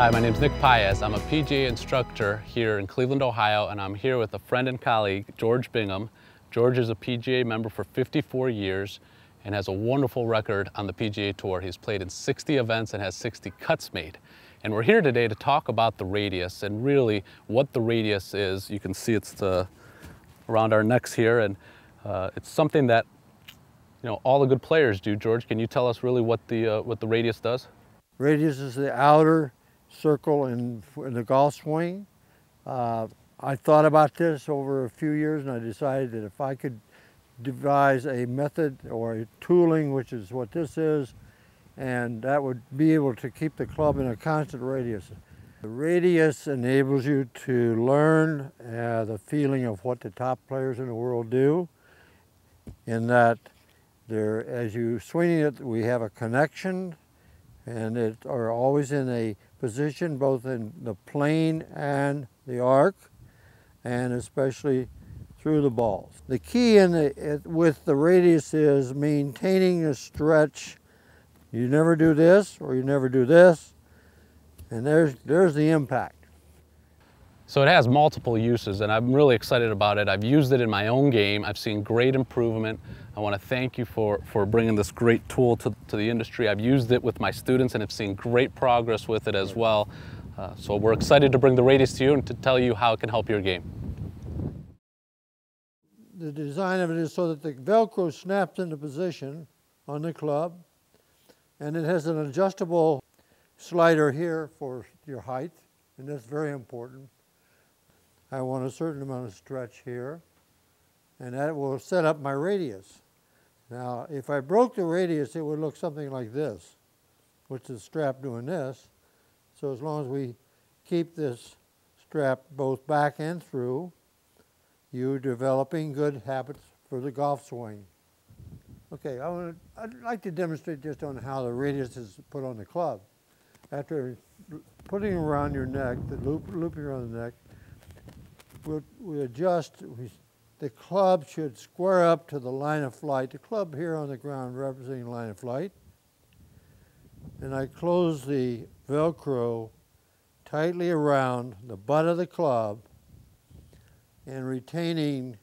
Hi, my name is Nick Paez. I'm a PGA instructor here in Cleveland, Ohio, and I'm here with a friend and colleague, George Bingham. George is a PGA member for 54 years and has a wonderful record on the PGA Tour. He's played in 60 events and has 60 cuts made. And we're here today to talk about the radius and really what the radius is. You can see it's around our necks here, and it's something that all the good players do. George, can you tell us really what the radius does? Radius is the outer circle in the golf swing. I thought about this over a few years, and I decided that if I could devise a method or a tooling, which is what this is, and that would be able to keep the club in a constant radius. The radius enables you to learn the feeling of what the top players in the world do, in that as you swing it, we have a connection, and it are always in a position both in the plane and the arc, and especially through the balls. The key with the radius is maintaining a stretch. You never do this or you never do this, and there's the impact. So it has multiple uses, and I'm really excited about it. I've used it in my own game. I've seen great improvement. I want to thank you for bringing this great tool to the industry. I've used it with my students and have seen great progress with it as well. So we're excited to bring the radius to you and to tell you how it can help your game. The design of it is so that the Velcro snaps into position on the club, and it has an adjustable slider here for your height, and that's very important. I want a certain amount of stretch here, and that will set up my radius. Now, if I broke the radius, it would look something like this, which is the strap doing this. So as long as we keep this strap both back and through, you're developing good habits for the golf swing. Okay, I'd like to demonstrate just on how the radius is put on the club. After putting around your neck, looping around the neck, we adjust. The club should square up to the line of flight. The club here on the ground representing the line of flight. And I close the Velcro tightly around the butt of the club and retaining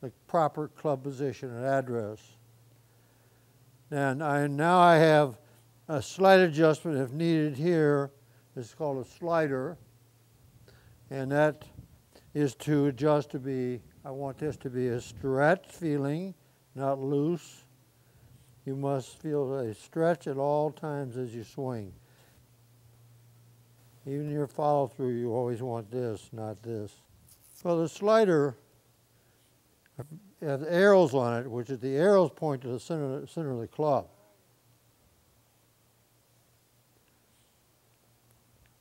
the proper club position and address. And now I have a slight adjustment if needed here. It's called a slider, and that is to adjust to be, I want this to be a stretch feeling, not loose. You must feel a stretch at all times as you swing. Even your follow through, you always want this, not this. Well, the slider has arrows on it, which is the arrows point to the center of the club.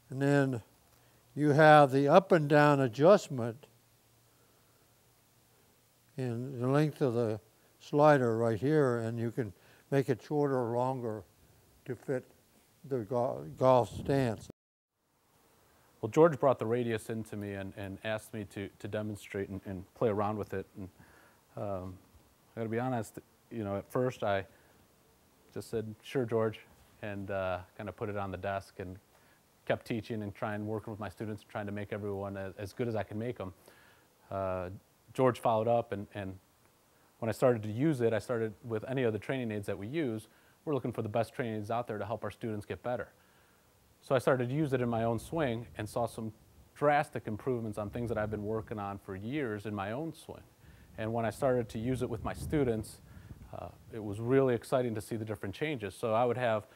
And then you have the up and down adjustment in the length of the slider right here, and you can make it shorter or longer to fit the golf stance. Well, George brought the radius into me and asked me to demonstrate and play around with it. And I got to be honest, at first I just said, "Sure, George," and kind of put it on the desk and kept teaching and working with my students, trying to make everyone as good as I can make them. George followed up, and when I started to use it, I started with any of the training aids that we use. We're looking for the best training aids out there to help our students get better. So I started to use it in my own swing and saw some drastic improvements on things that I've been working on for years in my own swing. And when I started to use it with my students, it was really exciting to see the different changes. So I would have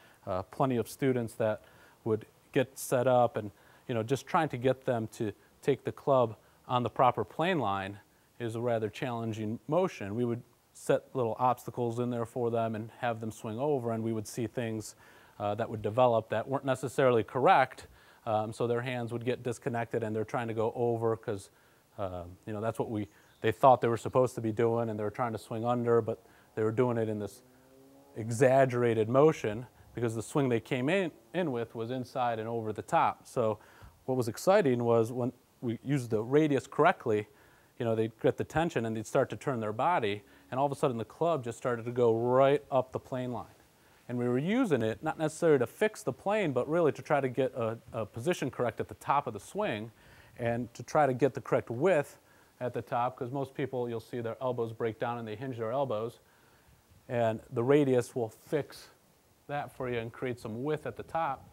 plenty of students that would get set up and just trying to get them to take the club on the proper plane line is a rather challenging motion. We would set little obstacles in there for them and have them swing over, and we would see things that would develop that weren't necessarily correct, so their hands would get disconnected and they're trying to go over because that's what they thought they were supposed to be doing, and they were trying to swing under, but they were doing it in this exaggerated motion because the swing they came in with was inside and over the top. So what was exciting was when we used the radius correctly, they'd get the tension and they'd start to turn their body, and all of a sudden the club just started to go right up the plane line. And we were using it not necessarily to fix the plane, but really to try to get a position correct at the top of the swing and to try to get the correct width at the top, because most people, you'll see their elbows break down and they hinge their elbows. And the radius will fix that for you and create some width at the top.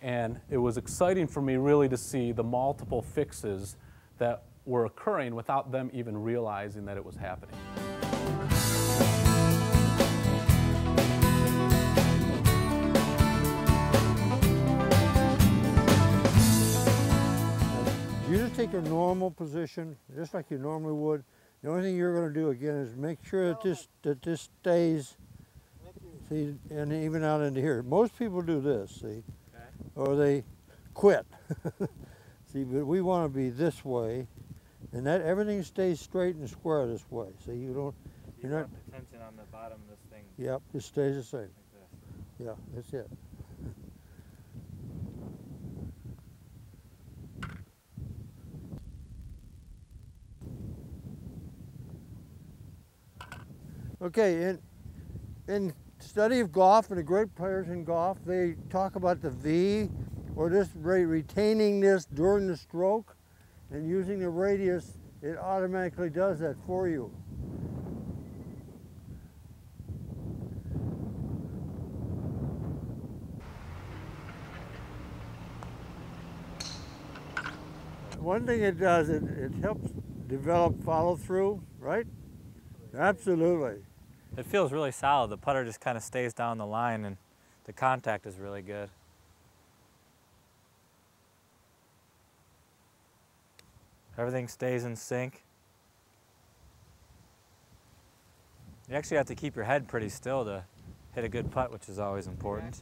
And it was exciting for me really to see the multiple fixes that were occurring without them even realizing that it was happening. You just take your normal position, just like you normally would. The only thing you're going to do again is make sure that this stays, see, and even out into here. Most people do this, see, okay, or they quit. See, but we want to be this way, and that everything stays straight and square this way. So you don't, you're not. The tension on the bottom of this thing. Yep, it stays the same. Like this. Yeah, that's it. Okay, in study of golf and the great players in golf, they talk about the V, or this retaining this during the stroke, and using the radius, it automatically does that for you. One thing it does, it helps develop follow-through, right? Absolutely. It feels really solid. The putter just kind of stays down the line and the contact is really good. Everything stays in sync. You actually have to keep your head pretty still to hit a good putt, which is always important.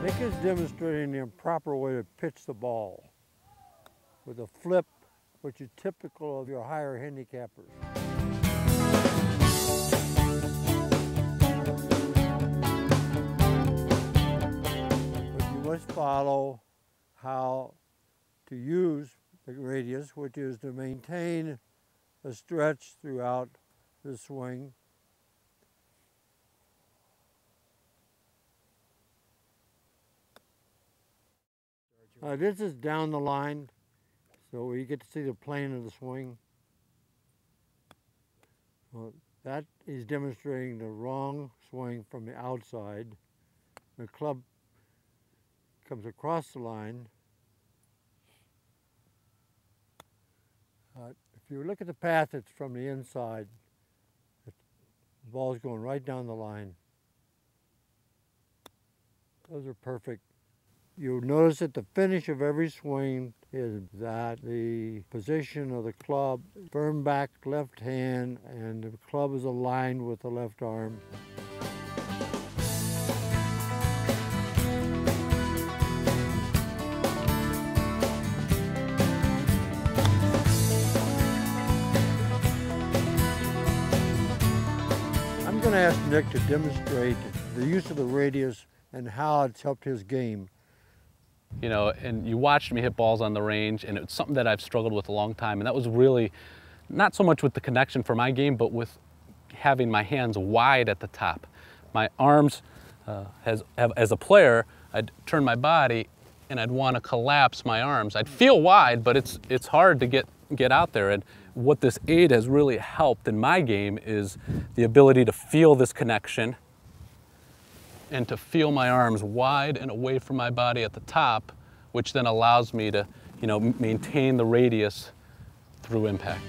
Nick is demonstrating the improper way to pitch the ball with a flip, which is typical of your higher handicappers. But you must follow how to use the radius, which is to maintain a stretch throughout the swing. This is down the line, so you get to see the plane of the swing. Well, that is demonstrating the wrong swing from the outside. The club comes across the line. If you look at the path, it's from the inside. The ball's going right down the line. Those are perfect. You'll notice that the finish of every swing is that the position of the club, firm back left hand, and the club is aligned with the left arm. I'm going to ask Nick to demonstrate the use of the radius and how it's helped his game. You know, and you watched me hit balls on the range, and it's something that I've struggled with a long time, and that was really not so much with the connection for my game, but with having my hands wide at the top. My arms, as a player, I'd turn my body and I'd want to collapse my arms. I'd feel wide, but it's hard to get out there. And what this aid has really helped in my game is the ability to feel this connection and to feel my arms wide and away from my body at the top, which then allows me to, you know, maintain the radius through impact.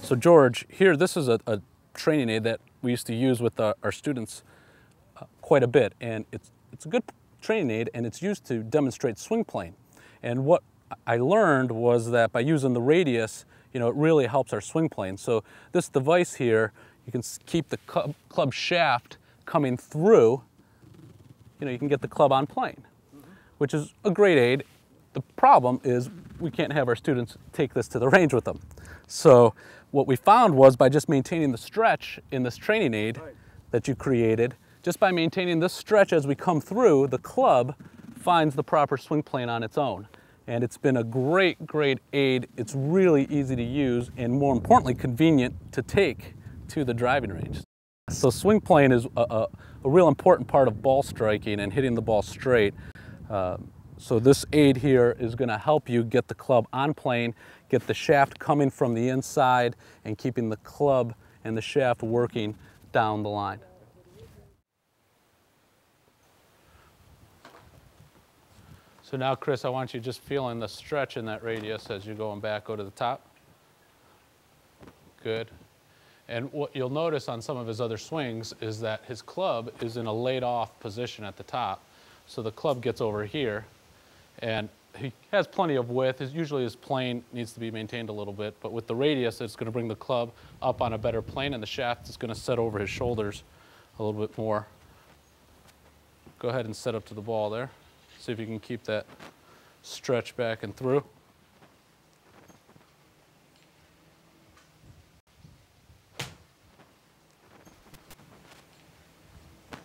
So George, here, this is a training aid that we used to use with our students quite a bit, and it's a good training aid, and it's used to demonstrate swing plane. And what I learned was that by using the radius, you know, it really helps our swing plane. So this device here, you can keep the club shaft coming through. You know, you can get the club on plane, which is a great aid. The problem is we can't have our students take this to the range with them. So what we found was by just maintaining the stretch in this training aid that you created, just by maintaining this stretch as we come through, the club finds the proper swing plane on its own. And it's been a great aid. It's really easy to use and, more importantly, convenient to take to the driving range. So swing plane is a real important part of ball striking and hitting the ball straight. So this aid here is going to help you get the club on plane, get the shaft coming from the inside, and keeping the club and the shaft working down the line. So now, Chris, I want you just feeling the stretch in that radius as you're going back, go to the top. Good. And what you'll notice on some of his other swings is that his club is in a laid off position at the top. So the club gets over here, and he has plenty of width. Usually his plane needs to be maintained a little bit, but with the radius, it's going to bring the club up on a better plane, and the shaft is going to set over his shoulders a little bit more. Go ahead and set up to the ball there. See if you can keep that stretch back and through.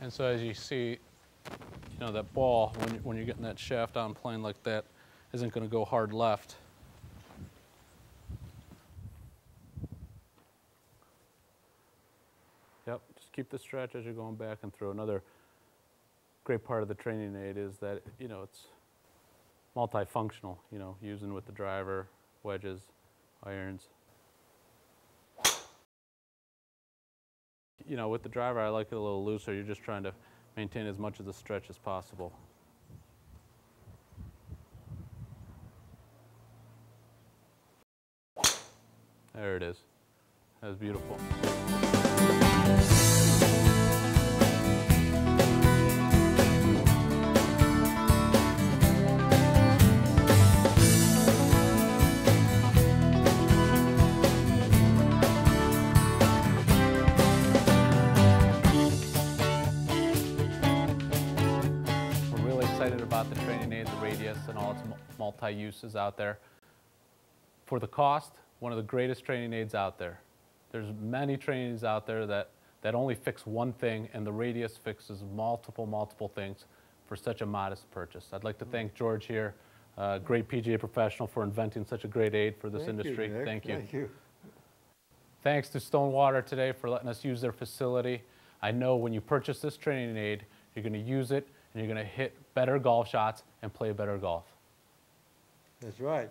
And so as you see, you know, that ball, when you're getting that shaft on plane like that, isn't going to go hard left. Yep, just keep the stretch as you're going back and through. Another great part of the training aid is that, you know, it's multifunctional, you know, using with the driver, wedges, irons. You know, with the driver, I like it a little looser. You're just trying to maintain as much of the stretch as possible. There it is. That was beautiful. About the training aid, the radius, and all its multi-uses out there. For the cost, one of the greatest training aids out there. There's many training aids out there that only fix one thing, and the radius fixes multiple things for such a modest purchase. I'd like to thank George here, great PGA professional, for inventing such a great aid for this industry. Thank you. Thank you. Thanks to Stonewater today for letting us use their facility. I know when you purchase this training aid, you're going to use it and you're going to hit better golf shots and play better golf. That's right.